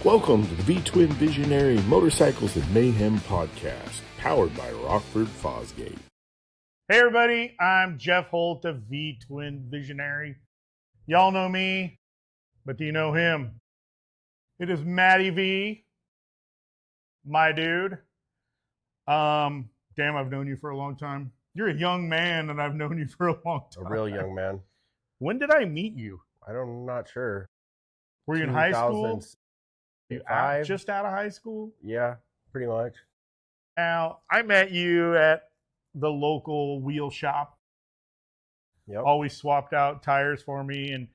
Welcome to the V-Twin Visionary Motorcycles and Mayhem podcast, powered by Rockford Fosgate. Hey everybody, I'm Jeff Holt of V-Twin Visionary. Y'all know me, but do you know him? It is Matty Vee, my dude. Damn, I've known you for a long time. You're a young man, and I've known you for a long time. A real young man. When did I meet you? I'm not sure. Were you in high school? You just out of high school? Yeah, pretty much. Now, I met you at the local wheel shop. Yep. Always swapped out tires for me, and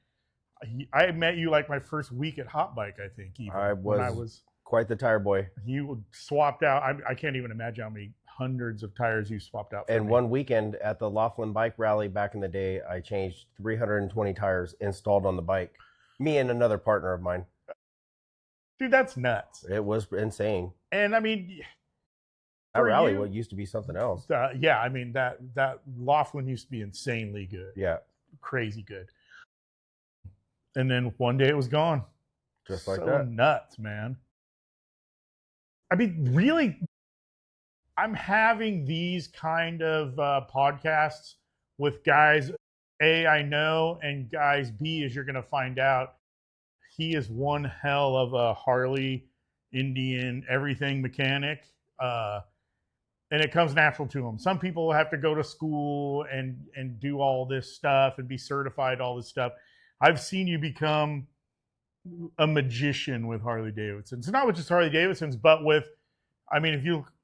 I met you like my first week at Hot Bike, I think. Even I was quite the tire boy. You swapped out. I can't even imagine how many hundreds of tires you swapped out for and me. One weekend at the Laughlin Bike Rally back in the day, I changed 320 tires installed on the bike. Me and another partner of mine. Dude, that's nuts. It was insane. And I mean, that rally used to be something else. Yeah, I mean that Laughlin used to be insanely good. Yeah, crazy good. And then one day it was gone. Just like so that. Nuts, man. I mean, really, I'm having these kind of podcasts with guys A, I know, and guys B, as you're going to find out, he is one hell of a Harley, Indian, everything mechanic. And it comes natural to him. Some people have to go to school and do all this stuff and be certified, all this stuff. I've seen you become a magician with Harley-Davidsons. Not with just Harley-Davidsons, but with, I mean,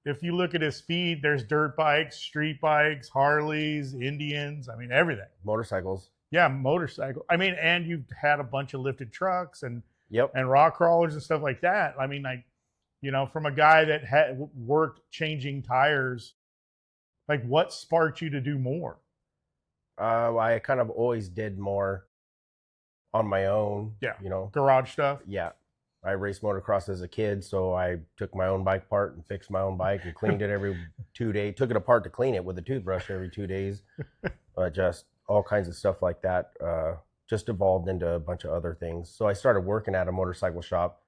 if you look at his feed, there's dirt bikes, street bikes, Harleys, Indians, I mean, everything. Motorcycles. Yeah, motorcycle. I mean, and you've had a bunch of lifted trucks and yep, and rock crawlers and stuff like that. I mean, like, you know, from a guy that had worked changing tires, like what sparked you to do more? I kind of always did more on my own. Yeah, you know, garage stuff. Yeah, I raced motocross as a kid, so I took my own bike apart and fixed my own bike and cleaned it every 2 days. Took it apart to clean it with a toothbrush every 2 days. Just all kinds of stuff like that. Just evolved into a bunch of other things. So I started working at a motorcycle shop,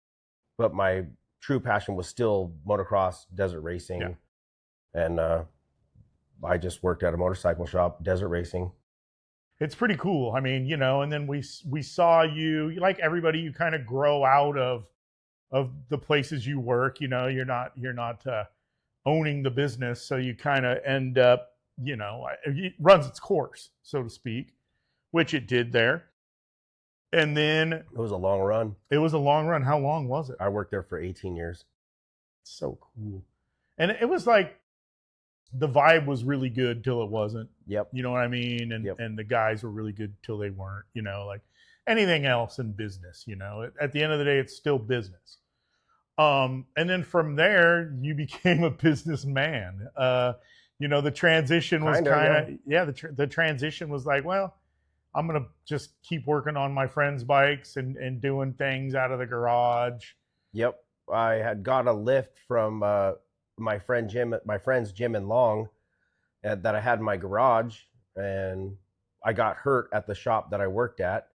but my true passion was still motocross, desert racing. Yeah. And I just worked at a motorcycle shop, desert racing. It's pretty cool. I mean, you know, and then we saw you, like everybody, you kind of grow out of the places you work. You know, you're not owning the business, so you kind of end up, you know, it runs its course, so to speak, which it did there. And then it was a long run. It was a long run. How long was it? I worked there for 18 years. So cool. And it was like the vibe was really good till it wasn't. Yep. You know what I mean? And yep. And the guys were really good till they weren't, you know, like anything else in business, you know. At the end of the day, it's still business. And then from there, you became a businessman. You know, the transition was kind of, the transition was like, well, I'm going to just keep working on my friends' bikes and doing things out of the garage. Yep. I had got a lift from my friend's Jim and Long that I had in my garage, and I got hurt at the shop that I worked at.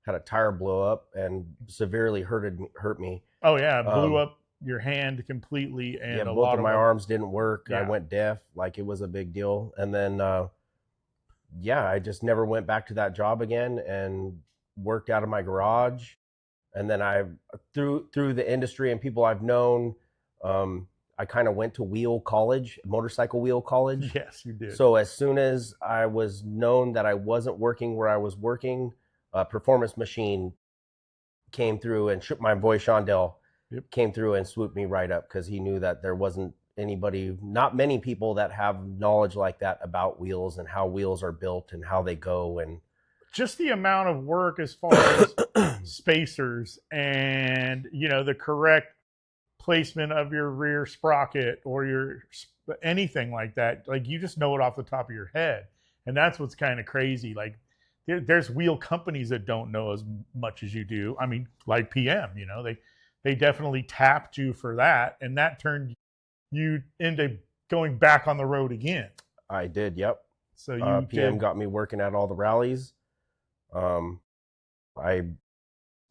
Had a tire blow up and severely hurt me. Oh yeah, it blew up your hand completely, and yeah, both of my arms didn't work. Yeah. I went deaf, like it was a big deal. And then I just never went back to that job again and worked out of my garage. And then I through the industry and people I've known, I kind of went to motorcycle wheel college. Yes, you did. So as soon as I was known that I wasn't working where I was working, Performance Machine came through and shook my boy Shondell. Yep. Came through and swooped me right up because he knew that there wasn't not many people that have knowledge like that about wheels and how wheels are built and how they go, and just the amount of work as far as spacers and, you know, the correct placement of your rear sprocket or anything like that. Like, you just know it off the top of your head. And that's what's kind of crazy. Like, there's wheel companies that don't know as much as you do. I mean, like PM, you know, they definitely tapped you for that, and that turned you into going back on the road again. I did, yep. So you PM got me working at all the rallies. I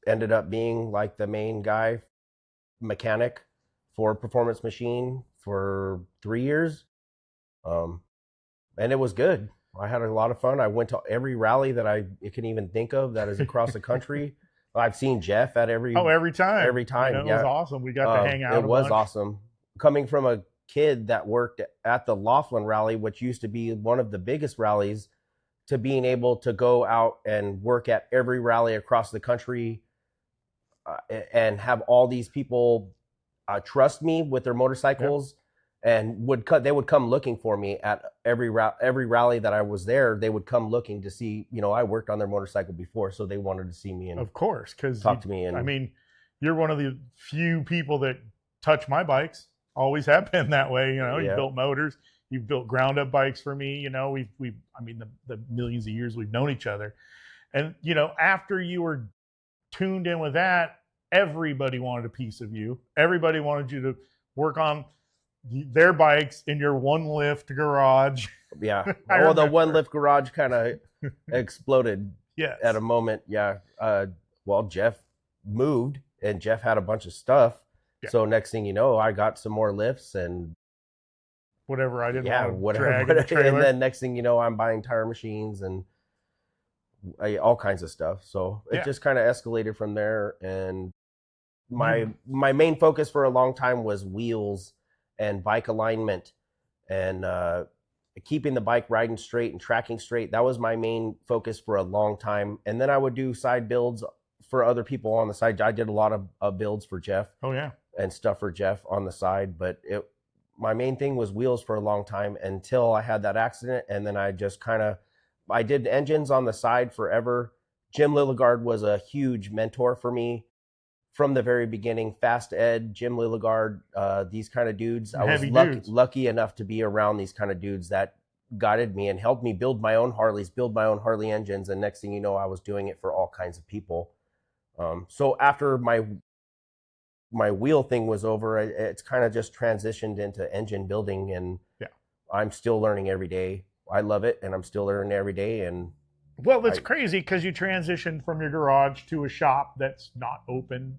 ended up being like the main guy mechanic for Performance Machine for 3 years. And it was good. I had a lot of fun. I went to every rally that I can even think of that is across the country. I've seen Jeff at every time. Every time. It was awesome. We got to hang out. It was awesome. Coming from a kid that worked at the Laughlin rally, which used to be one of the biggest rallies, to being able to go out and work at every rally across the country, and have all these people trust me with their motorcycles. Yep. And they would come looking for me at every rally that I was there. They would come looking to see, I worked on their motorcycle before, so they wanted to see me and of course, because talk to me. And I mean, you're one of the few people that touch my bikes. Always have been that way. You've built motors, you've built ground up bikes for me. The millions of years we've known each other, and after you were tuned in with that, everybody wanted a piece of you. Everybody wanted you to work on their bikes in your one lift garage. Yeah. Well, the one lift garage kind of exploded at a moment. Yeah. Well, Jeff moved and Jeff had a bunch of stuff. Yeah. So next thing you know, I got some more lifts and whatever I didn't want to drag in the trailer. And then next thing you know, I'm buying tire machines and all kinds of stuff. So it just kind of escalated from there. And my main focus for a long time was wheels and bike alignment and keeping the bike riding straight and tracking straight. That was my main focus for a long time. And then I would do side builds for other people on the side. I did a lot of builds for Jeff. Oh yeah. And stuff for Jeff on the side. But my main thing was wheels for a long time until I had that accident. And then I just I did engines on the side forever. Jim Lilligard was a huge mentor for me from the very beginning. Fast Ed, Jim Lilligard, these kind of dudes. I was lucky enough to be around these kind of dudes that guided me and helped me build my own Harleys, build my own Harley engines. And next thing you know, I was doing it for all kinds of people. So after my wheel thing was over, it's kind of just transitioned into engine building. And I'm still learning every day. I love it. And I'm still learning every day. And well, it's crazy because you transitioned from your garage to a shop that's not open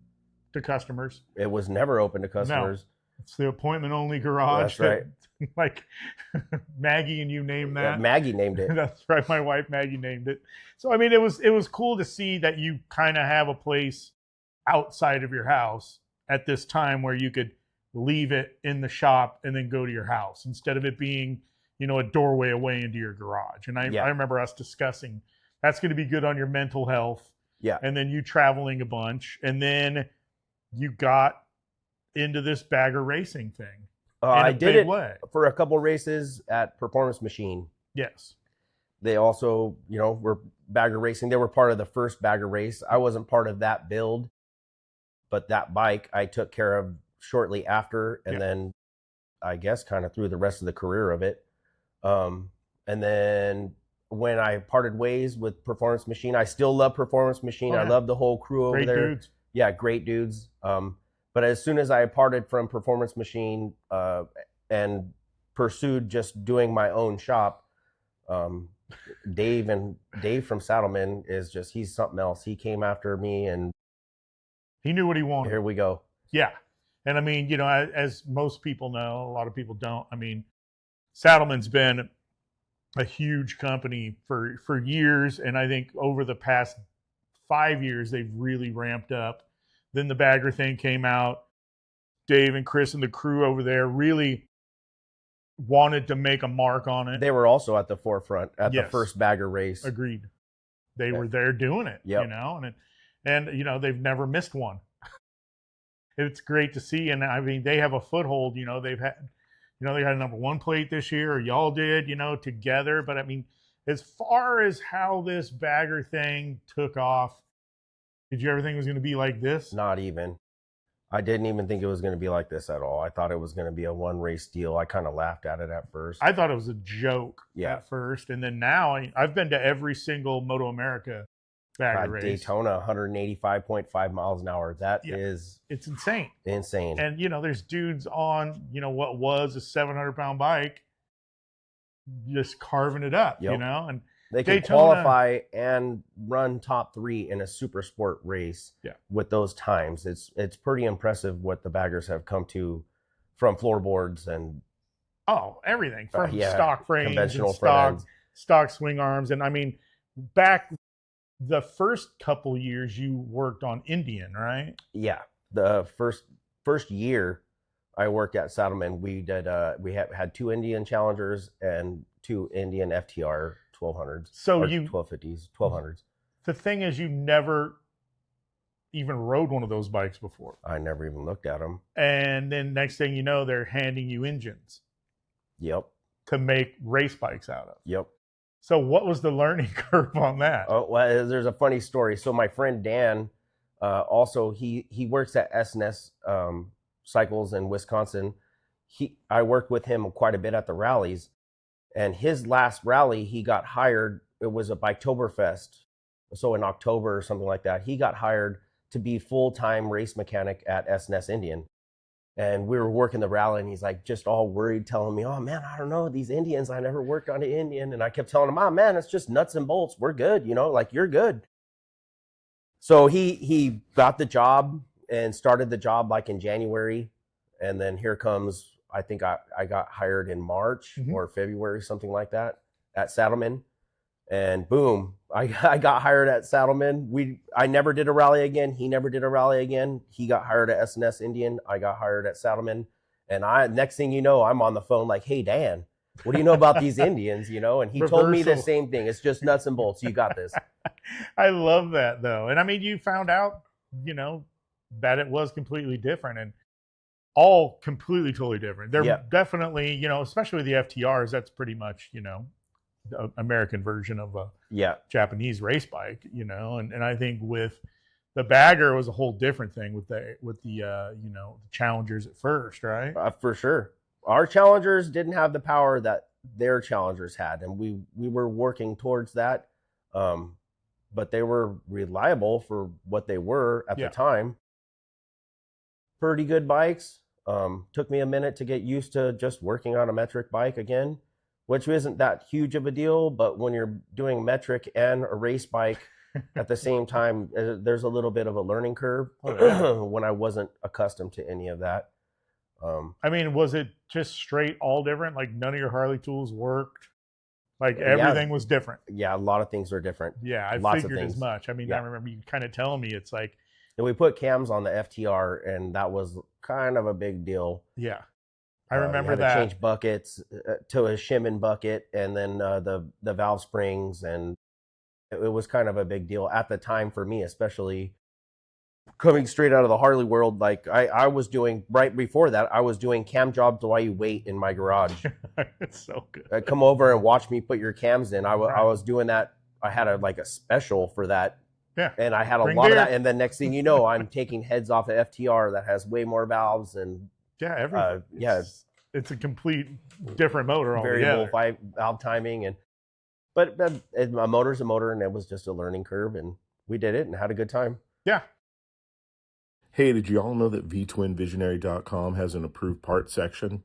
to customers. It was never open to customers. No, it's the appointment only garage. That's right. Like Maggie and you named that. Yeah, Maggie named it. That's right. My wife Maggie named it. So I mean, it was cool to see that you kind of have a place outside of your house at this time where you could leave it in the shop and then go to your house instead of it being, a doorway away into your garage. And I remember us discussing that's going to be good on your mental health. Yeah. And then you traveling a bunch. And then you got into this bagger racing thing. I did it for a couple races at Performance Machine. Yes. They also, were bagger racing. They were part of the first bagger race. I wasn't part of that build, but that bike I took care of shortly after. And then I guess kind of through the rest of the career of it. And then when I parted ways with Performance Machine, I still love Performance Machine. I love the whole crew over there. Dudes. Yeah, great dudes. But as soon as I parted from Performance Machine and pursued just doing my own shop, Dave from Saddlemen he's something else. He came after me and he knew what he wanted. Here we go. Yeah. And I mean, as most people know, a lot of people don't. I mean, Saddlemen's been a huge company for years, and I think over the past 5 years they've really ramped up. Then the bagger thing came out. Dave and Chris and the crew over there really wanted to make a mark on it. They were also at the forefront at the first bagger race. Agreed. They were there doing it. Yep. And they've never missed one. It's great to see, and I mean they have a foothold. They've had. They had a number 1 plate this year, or y'all did, together. But I mean, as far as how this bagger thing took off, did you ever think it was going to be like this? Not even. I didn't even think it was going to be like this at all. I thought it was going to be a one race deal. I kind of laughed at it at first. I thought it was a joke at first. And then now I've been to every single Moto America bagger race. Daytona, 185.5 miles an hour. It's insane. Insane. And, there's dudes on, what was a 700-pound bike just carving it up, and They can Daytona. qualify and run top 3 in a super sport race with those times. It's pretty impressive what the baggers have come to from floorboards and everything from stock frames, conventional and stock swing arms. And I mean, back the first couple years you worked on Indian, right? Yeah. The first year I worked at Saddlemen, we had 2 Indian Challengers and 2 Indian FTR 1200s. So 1250s, 1200s. The thing is, you never even rode one of those bikes before. I never even looked at them. And then next thing you know, they're handing you engines. Yep. To make race bikes out of. Yep. So what was the learning curve on that? Oh, well, there's a funny story. So my friend Dan, also he works at S&S Cycles in Wisconsin. I worked with him quite a bit at the rallies, and his last rally he got hired. It was a Biketoberfest, so in October or something like that. He got hired to be full-time race mechanic at S&S Indian, and we were working the rally, and he's like just all worried, telling me, "Oh man, I don't know these Indians. I never worked on an Indian," and I kept telling him, "Oh man, it's just nuts and bolts. We're good, like you're good." So he got the job and started the job like in January. And then here comes, I think I got hired in March or February, something like that, at Saddlemen. And boom, I got hired at Saddlemen. I never did a rally again. He never did a rally again. He got hired at S&S Indian. I got hired at Saddlemen. And next thing you know, I'm on the phone like, "Hey, Dan, what do you know about these Indians?" And he told me the same thing. It's just nuts and bolts. You got this. I love that, though. And I mean, you found out, that it was completely different, and all completely totally different. They're definitely, especially with the FTRs, that's pretty much, the American version of a Japanese race bike, and I think with the Bagger was a whole different thing with the Challengers at first, right? For sure. Our Challengers didn't have the power that their Challengers had, and we were working towards that. But they were reliable for what they were at the time. Pretty good bikes. Took me a minute to get used to just working on a metric bike again, which isn't that huge of a deal. But when you're doing metric and a race bike at the same time, there's a little bit of a learning curve when I wasn't accustomed to any of that. I mean, was it just straight all different? Like none of your Harley tools worked? Like everything was different? Yeah, a lot of things are different. Yeah, I figured as much. I mean, I remember you kind of telling me it's like... And we put cams on the FTR, and that was kind of a big deal. Yeah, I remember that. To change buckets to a shimmin bucket, and then the valve springs, and it was kind of a big deal at the time for me, especially coming straight out of the Harley world. Like I was doing right before that, I was doing cam jobs while you wait in my garage. It's so good. Come over and watch me put your cams in. I was doing that. I had a special for that. Yeah. And I had a lot of that. And then next thing you know, I'm taking heads off of FTR that has way more valves and everything. It's a complete different motor altogether. Variable valve timing but a motor's a motor, and it was just a learning curve, and we did it and had a good time. Yeah. Hey, did you all know that vtwinvisionary.com has an approved parts section?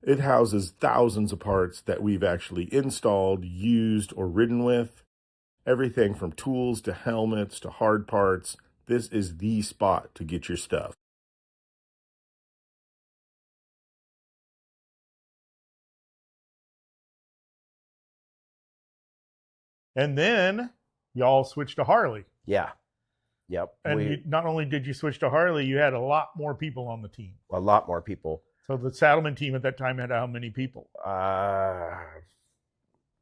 It houses thousands of parts that we've actually installed, used, or ridden with. Everything from tools to helmets to hard parts. This is the spot to get your stuff. And then y'all switched to Harley. Yeah. Yep. And not only did you switch to Harley, you had a lot more people on the team. A lot more people. So the Saddlemen team at that time had how many people?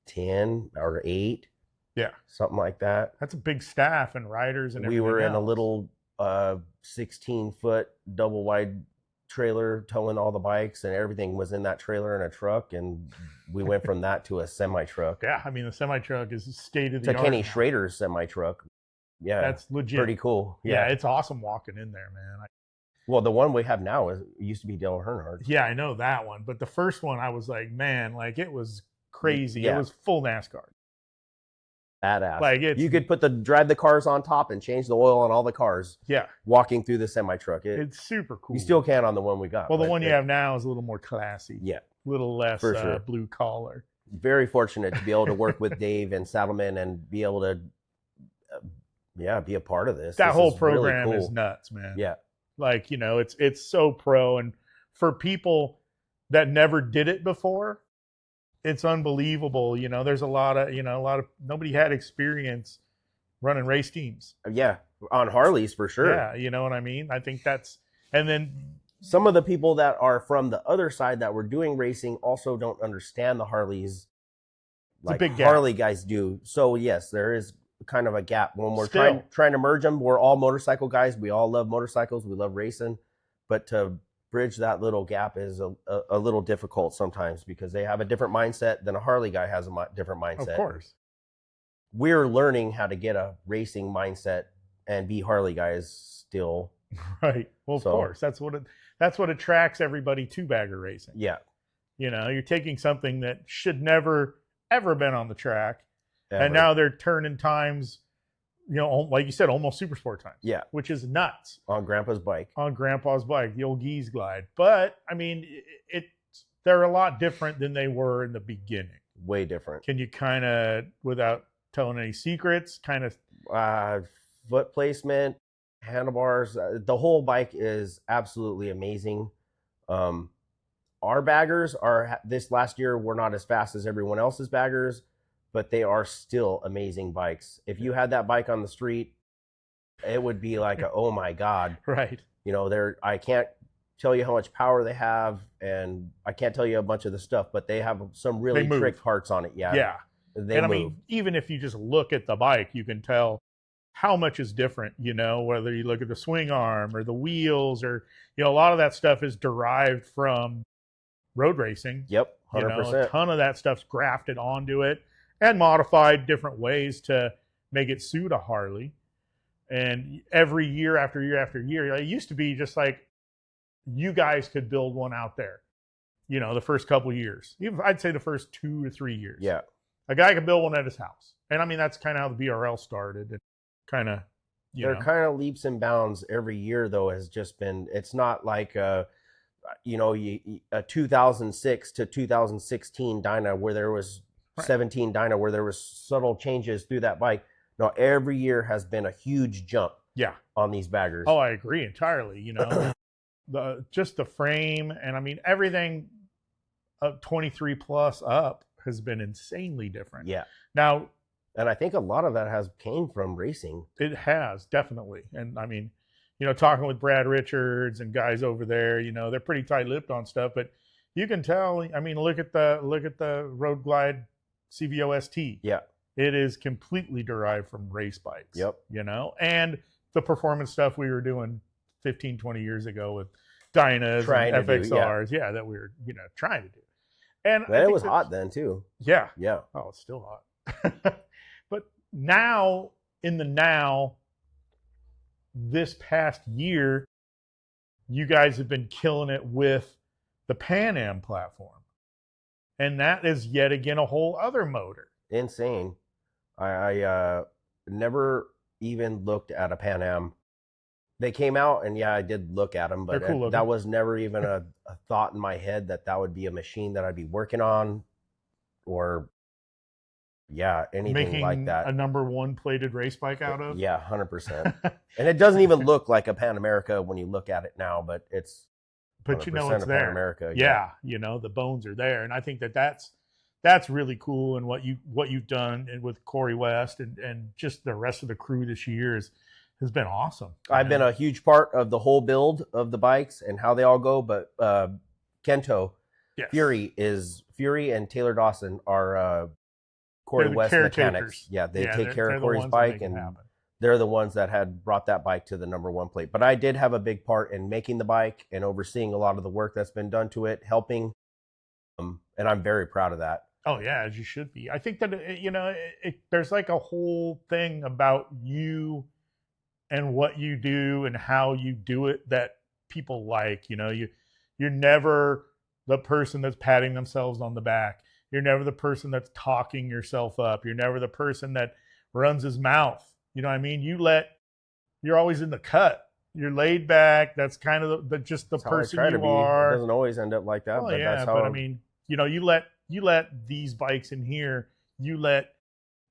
10 or 8. Yeah. Something like that. That's a big staff and riders and everything. We were else. in a little 16-foot double wide trailer towing all the bikes, and everything was in that trailer in a truck, and we went from that to a semi-truck. Yeah, I mean, the semi-truck is state of the art. To Kenny Schrader's semi-truck. Yeah. That's legit. Pretty cool. Yeah, it's awesome walking in there, man. Well, the one we have now used to be Dale Earnhardt. Yeah, I know that one. But the first one, I was like, man, like it was crazy. Yeah. It was full NASCAR. Badass. Like you could drive the cars on top and change the oil on all the cars. Yeah. Walking through the semi-truck. It's super cool. You still can on the one we got. Well, the one you have now is a little more classy. Yeah. A little less blue collar. very fortunate to be able to work with Dave and Saddlemen and be able to, be a part of this. That This whole is really program cool. is nuts, man. Yeah. Like, you know, it's so pro. And for people that never did it before, it's unbelievable. You know, there's a lot of nobody had experience running race teams. Yeah. On Harleys for sure. Yeah. You know what I mean? I think and then some of the people that are from the other side that were doing racing also don't understand the Harleys like a big gap. Harley guys do. So yes, there is kind of a gap when we're Still. trying to merge them. We're all motorcycle guys. We all love motorcycles. We love racing, but to bridge that little gap is a little difficult sometimes because they have a different mindset than a Harley guy has a different mindset. Of course. We're learning how to get a racing mindset and be Harley guys still. Right. Well, of course. That's what attracts everybody to bagger racing. Yeah. You know, you're taking something that should never, ever been on the track. Ever. And now they're turning times, you know, like you said, almost super sport times. Yeah. Which is nuts. On Grandpa's bike. On Grandpa's bike, the old geese glide. But, I mean, they're a lot different than they were in the beginning. Way different. Can you kind of, without telling any secrets, kind of... foot placement, handlebars, the whole bike is absolutely amazing. Our baggers this last year were not as fast as everyone else's baggers, but they are still amazing bikes. If you had that bike on the street, it would be like oh my God. Right. You know, I can't tell you how much power they have, and I can't tell you a bunch of the stuff, but they have some really trick parts on it. Yeah. Yeah. They and move. I mean, even if you just look at the bike, you can tell how much is different, you know, whether you look at the swing arm or the wheels or, you know, a lot of that stuff is derived from road racing. Yep, 100%. You know, a ton of that stuff's grafted onto it and modified different ways to make it suit a Harley. And every year after year after year, it used to be just like you guys could build one out there, you know, the first couple of years. Even I'd say the first 2 to 3 years. Yeah. A guy could build one at his house. And I mean, that's kind of how the BRL started. And kind of, They're kind of leaps and bounds every year, though, has just been, it's not like, a 2006 to 2016 Dyna where there was 17 Dyna where there was subtle changes through that bike. No, every year has been a huge jump. Yeah. On these baggers. Oh, I agree entirely. You know, just the frame and I mean everything 23 plus up has been insanely different. Yeah. Now, and I think a lot of that came from racing. It has, definitely. And I mean, you know, talking with Brad Richards and guys over there, you know, they're pretty tight-lipped on stuff, but you can tell, I mean, look at the Road Glide CVO-ST. Yeah. It is completely derived from race bikes. Yep. You know, and the performance stuff we were doing 15, 20 years ago with Dynas and FXRs. Yeah, that we were, you know, trying to do. And it was hot then too. Yeah. Yeah. Oh, it's still hot. But now, this past year, you guys have been killing it with the Pan Am platform. And that is yet again a whole other motor. Insane. I never even looked at a Pan Am. They came out and I did look at them, but cool that was never even a thought in my head that would be a machine that I'd be working on or anything making like that. A number one plated race bike out of? Yeah, 100%. And it doesn't even look like a Pan America when you look at it now, but it's you know it's there. Pan America. Yeah, you know, the bones are there. And I think that's really cool. And what you've done with Corey West and just the rest of the crew this year has been awesome. I've been a huge part of the whole build of the bikes and how they all go, but Kento, yes. Fury and Taylor Dawson are Corey West mechanics. Yeah, they take care of Corey's bike, and they're the ones that had brought that bike to the number one plate. But I did have a big part in making the bike and overseeing a lot of the work that's been done to it, helping, and I'm very proud of that. Oh yeah, as you should be. I think that you know, there's like a whole thing about you and what you do and how you do it that people like. You know, you're never the person that's patting themselves on the back. You're never the person that's talking yourself up. You're never the person that runs his mouth. You know what I mean? You're always in the cut. You're laid back. That's kind of the person you are. It doesn't always end up like that. Oh, but yeah, that's how but I mean, you know, you let you let these bikes in here, you let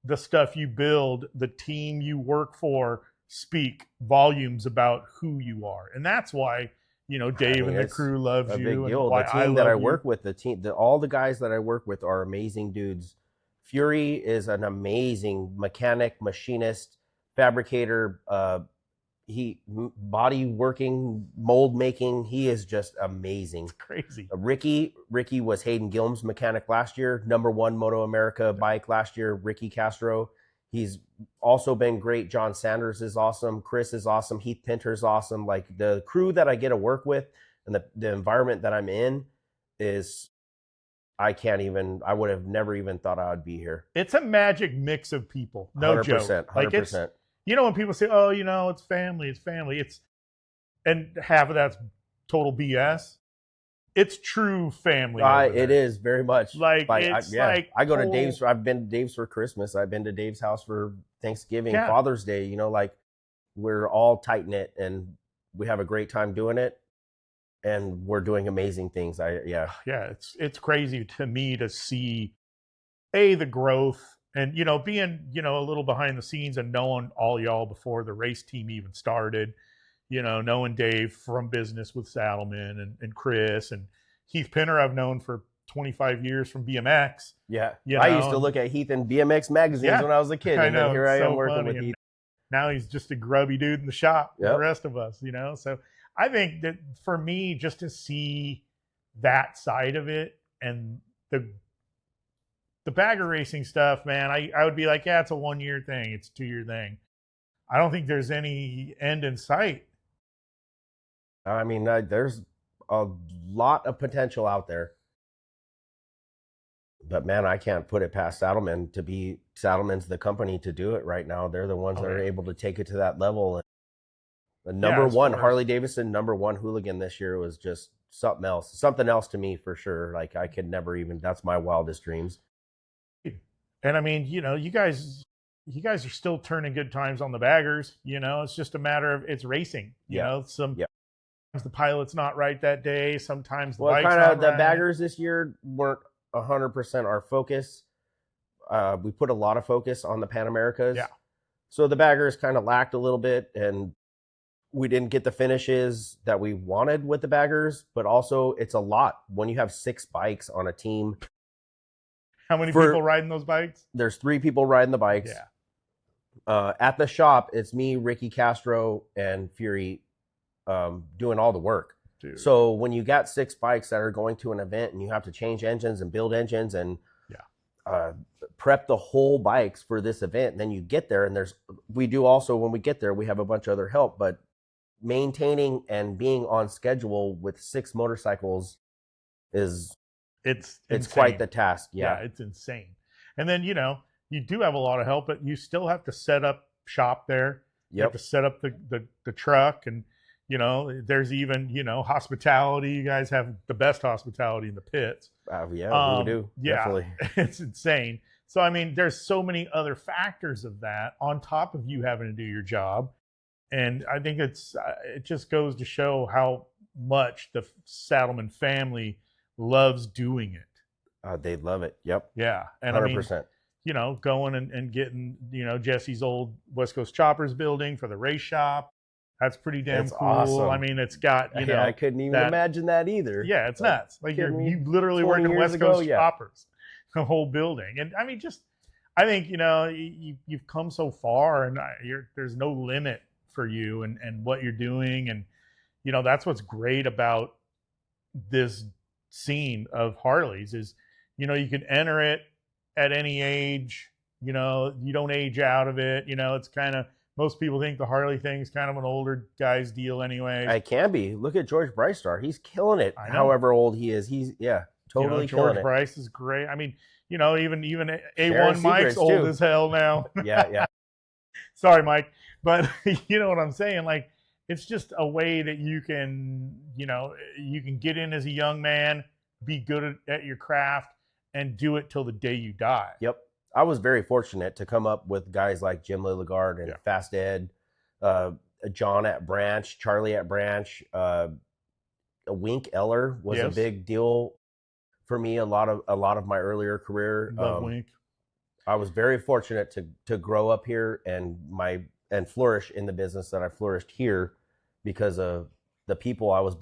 the stuff you build, the team you work for, speak volumes about who you are. And that's why, Dave and the crew loves a you, big deal. and why The team that I work you. with, all the guys that I work with are amazing dudes. Fury is an amazing mechanic, machinist, fabricator, body working, mold making. He is just amazing. It's crazy. Ricky was Hayden Gilm's mechanic last year, #1 Moto America bike last year. Ricky Castro. He's also been great. John Sanders is awesome. Chris is awesome. Heath Pinter's awesome. Like, the crew that I get to work with and the environment that I'm in is, I would have never even thought I would be here. It's a magic mix of people. No 100%, joke. 100%. Like, it's, when people say, oh, it's family, and half of that's total BS. It's true family. It is very much. Like, I go to Dave's. I've been to Dave's for Christmas. I've been to Dave's house for Thanksgiving, Father's Day. Like, we're all tight knit and we have a great time doing it, and we're doing amazing things. It's crazy to me to see the growth and being a little behind the scenes and knowing all y'all before the race team even started. Knowing Dave from business with Saddlemen and Chris and Heath Pinter, I've known for 25 years from BMX. Yeah. I used to look at Heath in BMX magazines when I was a kid. And then here I am working with Heath. Now he's just a grubby dude in the shop with the rest of us, So I think that for me, just to see that side of it and the bagger racing stuff, man, I would be like, it's a 1-year thing. It's a 2-year thing. I don't think there's any end in sight. I mean, there's a lot of potential out there. But, man, I can't put it past Saddlemen's the company to do it right now. They're the ones that are able to take it to that level. And the number one Harley-Davidson #1 Hooligan this year was just something else to me for sure. Like, I could never even, that's my wildest dreams. And I mean, you guys are still turning good times on the baggers. It's just a matter of it's racing. Sometimes the pilot's not right that day. Sometimes the bike's not right. The baggers this year weren't 100% our focus. We put a lot of focus on the Pan Americas. Yeah. So the baggers kind of lacked a little bit, and we didn't get the finishes that we wanted with the baggers. But also, it's a lot when you have 6 bikes on a team. How many people riding those bikes? There's 3 people riding the bikes. Yeah. At the shop, it's me, Ricky Castro, and Fury doing all the work. Dude. So when you got 6 bikes that are going to an event and you have to change engines and build engines and prep the whole bikes for this event, and then you get there and when we get there, we have a bunch of other help, but maintaining and being on schedule with 6 motorcycles it's quite the task. Yeah, it's insane. And then, you do have a lot of help, but you still have to set up shop there. You have to set up the truck, and there's even hospitality. You guys have the best hospitality in the pits. We do. Yeah, definitely. It's insane. So I mean, there's so many other factors of that on top of you having to do your job, and I think it just goes to show how much the Saddlemen family loves doing it. They love it. Yep. Yeah, and 100%. I mean, going and getting Jesse's old West Coast Choppers building for the race shop. That's pretty damn cool. Awesome. I mean, it's got I couldn't even imagine that either. Yeah, it's nuts. Like you literally work in West Coast Choppers, the whole building. And I mean, I think you've come so far, and there's no limit for you and what you're doing, and that's what's great about this scene of Harleys is you can enter it at any age. You don't age out of it. It's kind of, most people think the Harley thing is kind of an older guy's deal anyway. It can be. Look at George Brystar. He's killing it. However old he is, he's totally killing it. George Bryce is great. I mean, even A1 Mike's old as hell now. Yeah. Sorry, Mike, but you know what I'm saying. Like, it's just a way that you can get in as a young man, be good at your craft, and do it till the day you die. Yep. I was very fortunate to come up with guys like Jim Lilligard and Fast Ed, John at Branch, Charlie at Branch, Wink Eller was a big deal. for me, a lot of my earlier career. Love Wink. I was very fortunate to grow up here and flourish in the business that I flourished here because of the people I was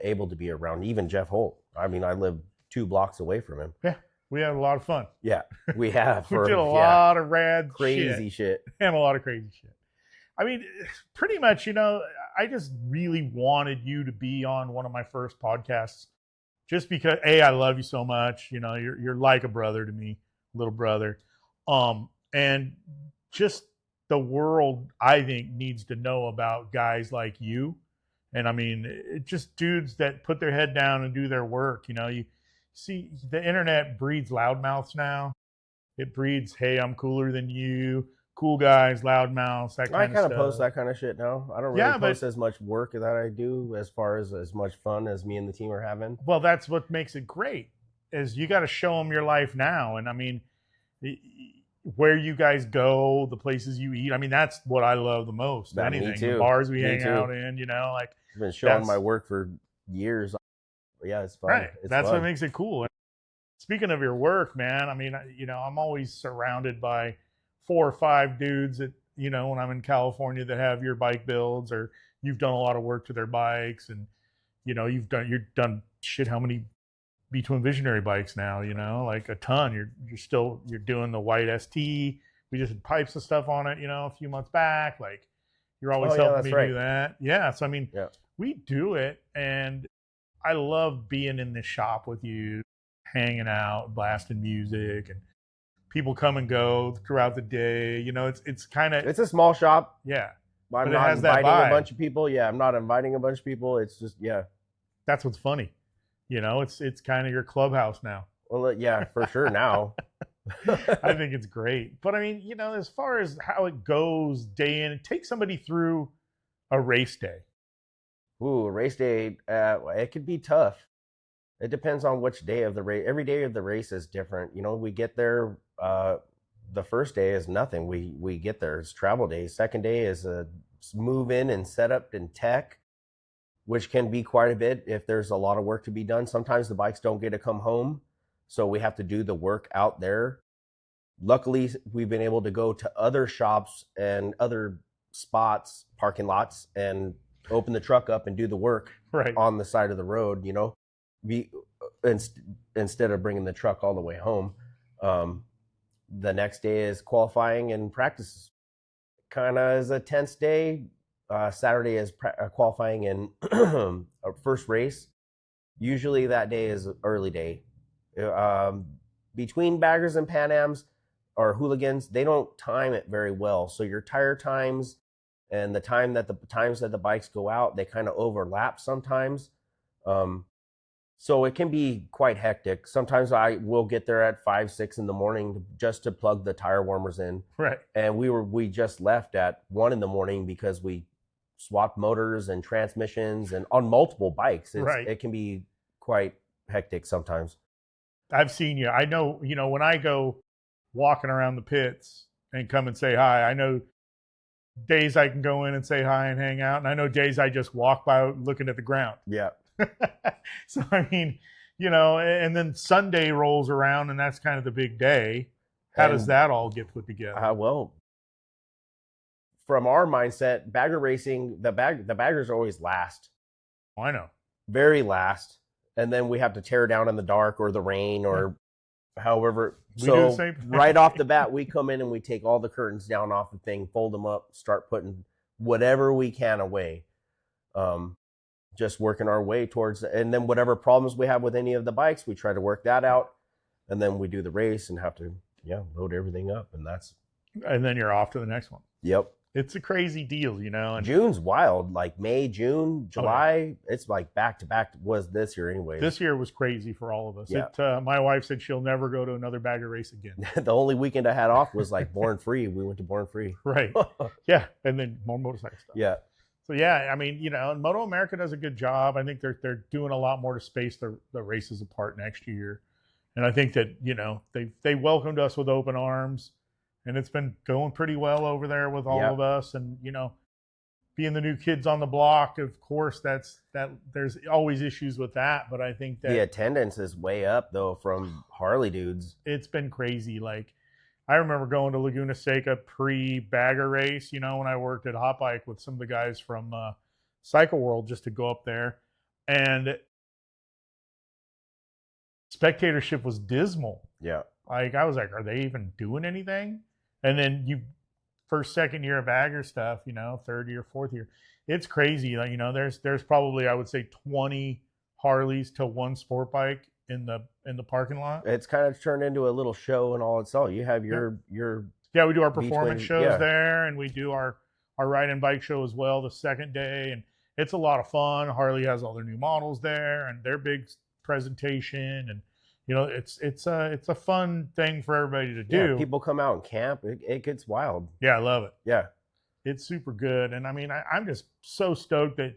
able to be around. Even Jeff Holt. I mean, I lived 2 blocks away from him. Yeah, we had a lot of fun. Yeah, we have. We did a lot of rad crazy shit. And a lot of crazy shit. I mean, pretty much, I just really wanted you to be on one of my first podcasts just because, A, I love you so much. You're like a brother to me, little brother. And just the world, I think, needs to know about guys like you. And I mean, just dudes that put their head down and do their work. You see, the internet breeds loudmouths now. It breeds, hey, I'm cooler than you. Cool guys, loudmouths, that kind of stuff. I kind of post that kind of shit now. I don't really post as much work that I do as far as much fun as me and the team are having. Well, that's what makes it great, is you got to show them your life now. And I mean, where you guys go, the places you eat. I mean, that's what I love the most. Anything. Me too. The bars we hang too. out in, like. I've been showing my work for years. Yeah, it's fun. Right. That's fun. what makes it cool. And speaking of your work, man, I mean, I'm always surrounded by 4 or 5 dudes that, when I'm in California that have your bike builds, or you've done a lot of work to their bikes, and, you've done shit. How many V-twin visionary bikes now, like a ton. You're doing the white ST. We just had pipes and stuff on it, a few months back. Like, you're always helping me do that. Yeah. So, I mean, we do it, and I love being in this shop with you, hanging out, blasting music, and people come and go throughout the day. It's kind of... It's a small shop. Yeah. I'm not inviting a bunch of people. Yeah, I'm not inviting a bunch of people. It's just, That's what's funny. It's kind of your clubhouse now. Well, yeah, for sure now. I think it's great. But I mean, as far as how it goes day in, take somebody through a race day. Ooh, a race day, it could be tough. It depends on which day of the race. Every day of the race is different. We get there, the first day is nothing. We get there, it's travel day. Second day is a move in and set up in tech, which can be quite a bit if there's a lot of work to be done. Sometimes the bikes don't get to come home, so we have to do the work out there. Luckily, we've been able to go to other shops and other spots, parking lots, and open the truck up and do the work on the side of the road, instead of bringing the truck all the way home. The next day is qualifying and practice. Kind of is a tense day. Saturday is qualifying and our first race. Usually that day is early day. Between baggers and Pan Ams or hooligans, they don't time it very well. So your tire times and the times that the bikes go out, they kind of overlap sometimes. So it can be quite hectic. Sometimes I will get there at 5, 6 in the morning just to plug the tire warmers in. Right. And we just left at 1 in the morning because we swapped motors and transmissions and on multiple bikes. It can be quite hectic sometimes. I've seen you. I know, when I go walking around the pits and come and say hi, I know days I can go in and say hi and hang out. And I know days I just walk by looking at the ground. Yeah. So, I mean, and then Sunday rolls around and that's kind of the big day. How does that all get put together? Well, from our mindset, bagger racing, the baggers are always last. Oh, I know. Very last. And then we have to tear down in the dark or the rain or however. So right off the bat, we come in and we take all the curtains down off the thing, fold them up, start putting whatever we can away. Just working our way towards, and then whatever problems we have with any of the bikes, we try to work that out. And then we do the race and have to, load everything up. And then you're off to the next one. Yep. It's a crazy deal, And June's wild, like May, June, July. It's like back to back was this year anyway. This year was crazy for all of us. Yeah. My wife said she'll never go to another bagger race again. The only weekend I had off was like Born Free. We went to Born Free. Right. Yeah. And then more motorcycle stuff. Yeah. So yeah, I mean, and Moto America does a good job. I think they're doing a lot more to space the races apart next year. And I think that, they welcomed us with open arms. And it's been going pretty well over there with all of us. And, being the new kids on the block, of course, there's always issues with that. But I think that the attendance is way up though from Harley dudes. It's been crazy. Like, I remember going to Laguna Seca pre-bagger race, when I worked at Hot Bike with some of the guys from Cycle World, just to go up there. And spectatorship was dismal. Yeah. Like, I was like, are they even doing anything? And then first, second year of bagger stuff, third year, fourth year, it's crazy. Like, there's probably, I would say, 20 Harleys to one sport bike in the parking lot. It's kind of turned into a little show and all it's all. You have your we do our performance shows there, and we do our ride and bike show as well the second day, and it's a lot of fun. Harley has all their new models there and their big presentation, and it's a fun thing for everybody to do. Yeah, people come out and camp. It gets wild. Yeah, I love it. Yeah, it's super good. And I mean, I'm just so stoked that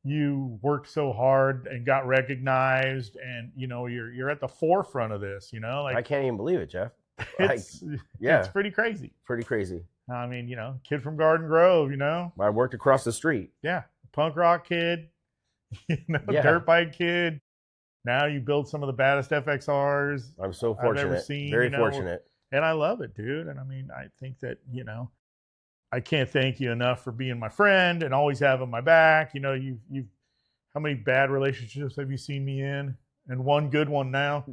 you worked so hard and got recognized, and you're at the forefront of this. Like, I can't even believe it, Jeff. It's pretty crazy. Pretty crazy. I mean, kid from Garden Grove. I worked across the street. Yeah, punk rock kid. Dirt bike kid. Now you build some of the baddest FXRs I'm so fortunate. I've ever seen. Very fortunate. And I love it, dude. And I mean, I think that, I can't thank you enough for being my friend and always having my back. You've how many bad relationships have you seen me in? And one good one now.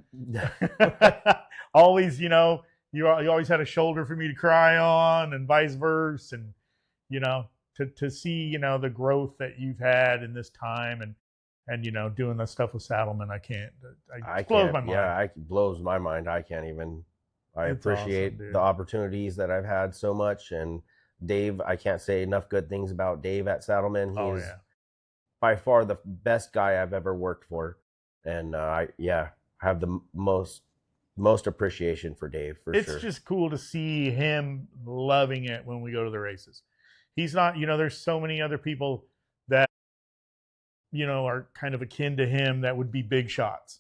Always, you always had a shoulder for me to cry on, and vice versa. And, to see, the growth that you've had in this time, and doing that stuff with Saddlemen, it blows my mind. Yeah, it blows my mind. I can't even. I appreciate the opportunities that I've had so much. And Dave, I can't say enough good things about Dave at Saddlemen. He's by far the best guy I've ever worked for. And I have the most appreciation for Dave, for sure. It's just cool to see him loving it when we go to the races. He's not, there's so many other people that, are kind of akin to him that would be big shots.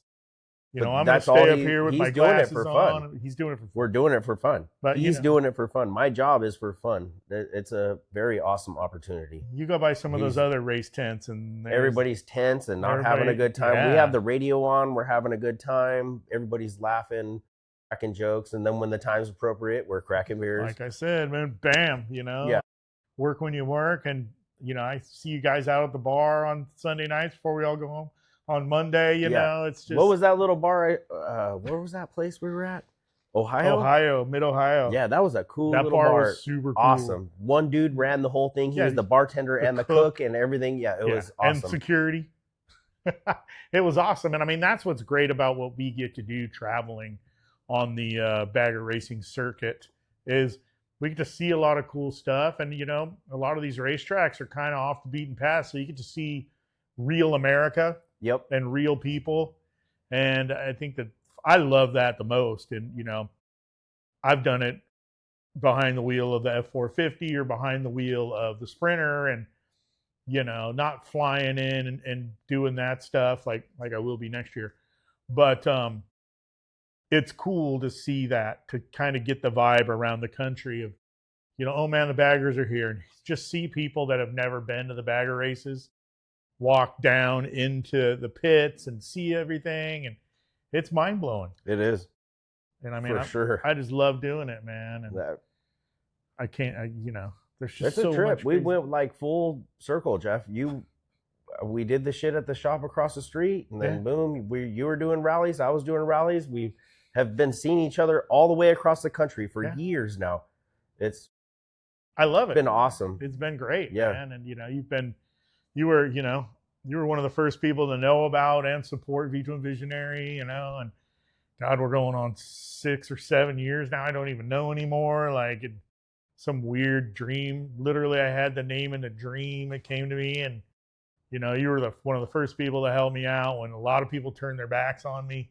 I'm going to stay up here with my glasses on. He's doing it for fun. We're doing it for fun. But he's doing it for fun. My job is for fun. It's a very awesome opportunity. You go by some of those other race tents, and everybody's tense and not having a good time. Yeah. We have the radio on. We're having a good time. Everybody's laughing, cracking jokes. And then when the time's appropriate, we're cracking beers. Like I said, man, bam, Yeah. Work when you work. And, I see you guys out at the bar on Sunday nights before we all go home. On Monday, it's just... What was that little bar? Where was that place we were at? Ohio, Mid-Ohio. Yeah, that was a cool little bar. That bar was super cool. Awesome. One dude ran the whole thing. He was the bartender and the cook and everything. Yeah, it was awesome. And security. It was awesome. And I mean, that's what's great about what we get to do traveling on the bagger racing circuit, is we get to see a lot of cool stuff. And, a lot of these racetracks are kind of off the beaten path. So you get to see real America. Yep. And real people. And I think that I love that the most. And, I've done it behind the wheel of the F450 or behind the wheel of the Sprinter, and, not flying in and doing that stuff like I will be next year. But it's cool to see that, to kind of get the vibe around the country of, oh man, the baggers are here. And just see people that have never been to the bagger races walk down into the pits and see everything, and it's mind-blowing. It is. And I mean, for sure, I just love doing it, man. And I can't, there's just so much. We went like full circle, Jeff. We did the shit at the shop across the street, and then boom, you were doing rallies, I was doing rallies. We have been seeing each other all the way across the country for years now. I love it. Been awesome. It's been great, man. And you were one of the first people to know about and support V2 Visionary, and God, we're going on 6 or 7 years now. I don't even know anymore. Like, some weird dream. Literally, I had the name in a dream. It came to me, and you were one of the first people to help me out when a lot of people turned their backs on me.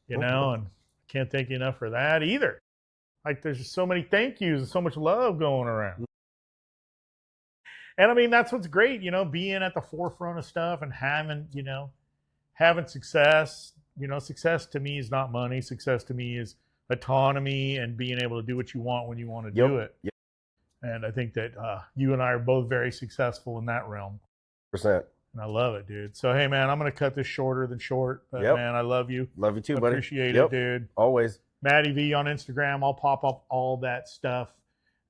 And I can't thank you enough for that either. Like, there's just so many thank yous and so much love going around. And I mean, that's what's great, being at the forefront of stuff and having success. Success to me is not money. Success to me is autonomy and being able to do what you want when you want to do it. Yep. And I think that you and I are both very successful in that realm. Percent. And I love it, dude. So, hey, man, I'm going to cut this shorter than short. But, Yep. man, I love you. Love you too, buddy. Appreciate Yep. it, dude. Always. Matty Vee on Instagram. I'll pop up all that stuff.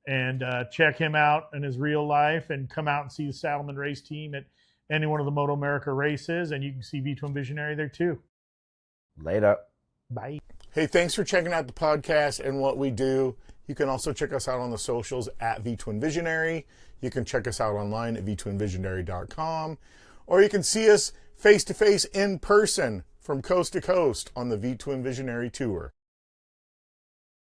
And check him out in his real life and come out and see the Saddlemen race team at any one of the Moto America races. And you can see V-Twin Visionary there, too. Later. Bye. Hey, thanks for checking out the podcast and what we do. You can also check us out on the socials at V-Twin Visionary. You can check us out online at vtwinvisionary.com. Or you can see us face-to-face in person from coast to coast on the V-Twin Visionary Tour.